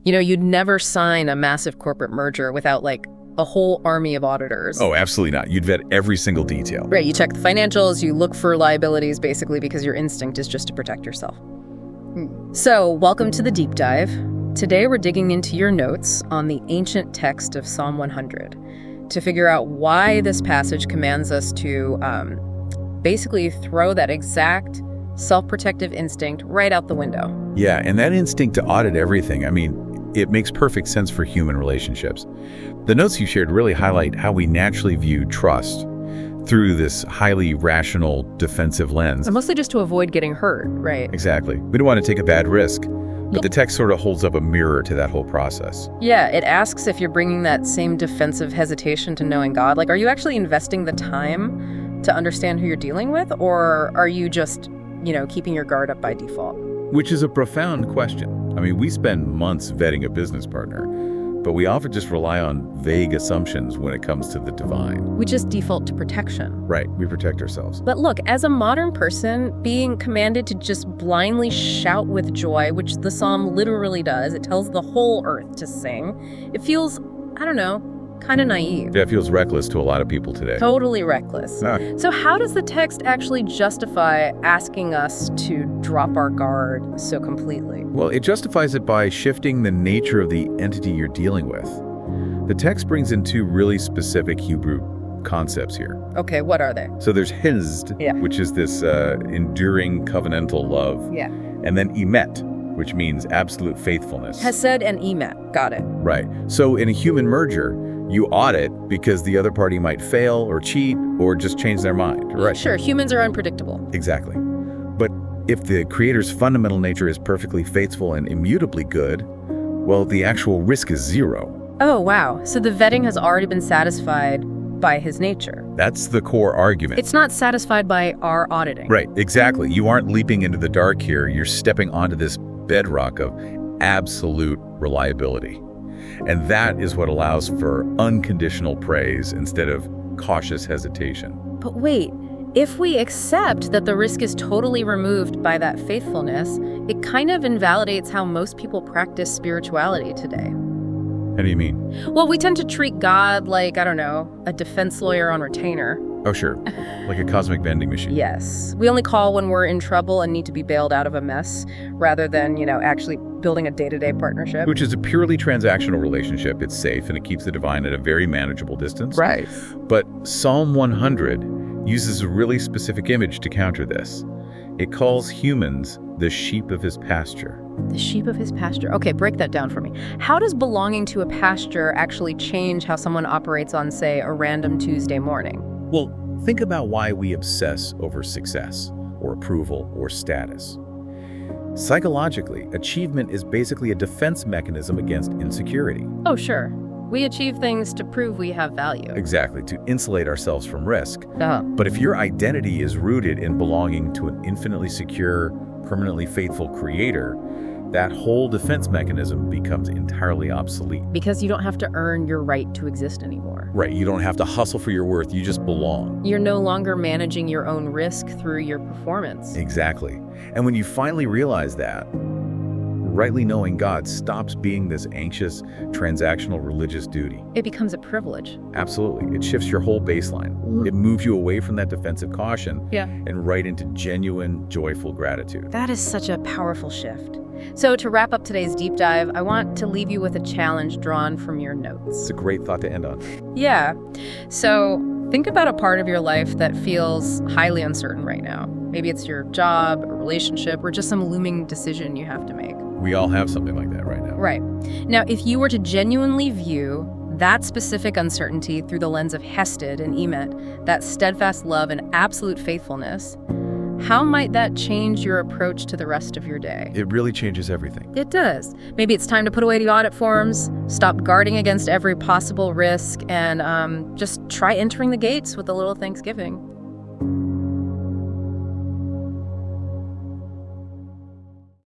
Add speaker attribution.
Speaker 1: You know, you'd never sign a massive corporate merger without, like, a whole army of auditors.
Speaker 2: Oh, absolutely not. You'd vet every single detail.
Speaker 1: Right, you check the financials, you look for liabilities, basically, because your instinct is just to protect yourself. So, welcome to the deep dive. Today we're digging into your notes on the ancient text of Psalm 100 to figure out why this passage commands us to basically throw that exact self-protective instinct right out the window.
Speaker 2: Yeah, and that instinct to audit everything, I mean, it makes perfect sense for human relationships. The notes you shared really highlight how we naturally view trust through this highly rational, defensive lens.
Speaker 1: And mostly just to avoid getting hurt, right?
Speaker 2: Exactly. We don't want to take a bad risk. But the text sort of holds up a mirror to that whole process.
Speaker 1: Yeah, it asks if you're bringing that same defensive hesitation to knowing God. Like, are you actually investing the time to understand who you're dealing with? Or are you just, keeping your guard up by default?
Speaker 2: Which is a profound question. I mean, we spend months vetting a business partner, but we often just rely on vague assumptions when it comes to the divine.
Speaker 1: We just default to protection.
Speaker 2: Right, we protect ourselves.
Speaker 1: But look, as a modern person, being commanded to just blindly shout with joy, which the psalm literally does, it tells the whole earth to sing, it feels, kind of naive.
Speaker 2: Yeah, it feels reckless to a lot of people today.
Speaker 1: Totally reckless. So how does the text actually justify asking us to drop our guard so completely?
Speaker 2: Well, it justifies it by shifting the nature of the entity you're dealing with. The text brings in two really specific Hebrew concepts here.
Speaker 1: Okay, what are they?
Speaker 2: So there's hesed, which is this enduring covenantal love.
Speaker 1: Yeah.
Speaker 2: And then emet, which means absolute faithfulness.
Speaker 1: Hesed and emet, got it.
Speaker 2: Right. So in a human merger, you audit because the other party might fail or cheat or just change their mind, right?
Speaker 1: Sure, humans are unpredictable.
Speaker 2: Exactly. But if the Creator's fundamental nature is perfectly faithful and immutably good, well, the actual risk is zero.
Speaker 1: Oh, wow. So the vetting has already been satisfied by his nature.
Speaker 2: That's the core argument.
Speaker 1: It's not satisfied by our auditing.
Speaker 2: Right, exactly. You aren't leaping into the dark here. You're stepping onto this bedrock of absolute reliability. And that is what allows for unconditional praise instead of cautious hesitation.
Speaker 1: But wait, if we accept that the risk is totally removed by that faithfulness, it kind of invalidates how most people practice spirituality today.
Speaker 2: How do you mean?
Speaker 1: Well, we tend to treat God like, a defense lawyer on retainer.
Speaker 2: Oh, sure. Like a cosmic vending machine.
Speaker 1: Yes. We only call when we're in trouble and need to be bailed out of a mess, rather than, actually building a day-to-day partnership.
Speaker 2: Which is a purely transactional relationship. It's safe and it keeps the divine at a very manageable distance.
Speaker 1: Right.
Speaker 2: But Psalm 100 uses a really specific image to counter this. It calls humans the sheep of his pasture.
Speaker 1: The sheep of his pasture. Okay, break that down for me. How does belonging to a pasture actually change how someone operates on, say, a random Tuesday morning?
Speaker 2: Well, think about why we obsess over success or approval or status. Psychologically, achievement is basically a defense mechanism against insecurity.
Speaker 1: Oh, sure. We achieve things to prove we have value.
Speaker 2: Exactly, to insulate ourselves from risk.
Speaker 1: Uh-huh.
Speaker 2: But if your identity is rooted in belonging to an infinitely secure, permanently faithful creator, that whole defense mechanism becomes entirely obsolete.
Speaker 1: Because you don't have to earn your right to exist anymore.
Speaker 2: Right, you don't have to hustle for your worth, you just belong.
Speaker 1: You're no longer managing your own risk through your performance.
Speaker 2: Exactly. And when you finally realize that, rightly knowing God stops being this anxious, transactional religious duty.
Speaker 1: It becomes a privilege.
Speaker 2: Absolutely. It shifts your whole baseline. It moves you away from that defensive caution and right into genuine, joyful gratitude.
Speaker 1: That is such a powerful shift. So to wrap up today's deep dive, I want to leave you with a challenge drawn from your notes.
Speaker 2: It's a great thought to end on.
Speaker 1: Yeah. So think about a part of your life that feels highly uncertain right now. Maybe it's your job, a relationship, or just some looming decision you have to make.
Speaker 2: We all have something like that right now.
Speaker 1: Right. Now, if you were to genuinely view that specific uncertainty through the lens of Hesed and Emet, that steadfast love and absolute faithfulness, how might that change your approach to the rest of your day?
Speaker 2: It really changes everything.
Speaker 1: It does. Maybe it's time to put away the audit forms, stop guarding against every possible risk, and just try entering the gates with a little thanksgiving.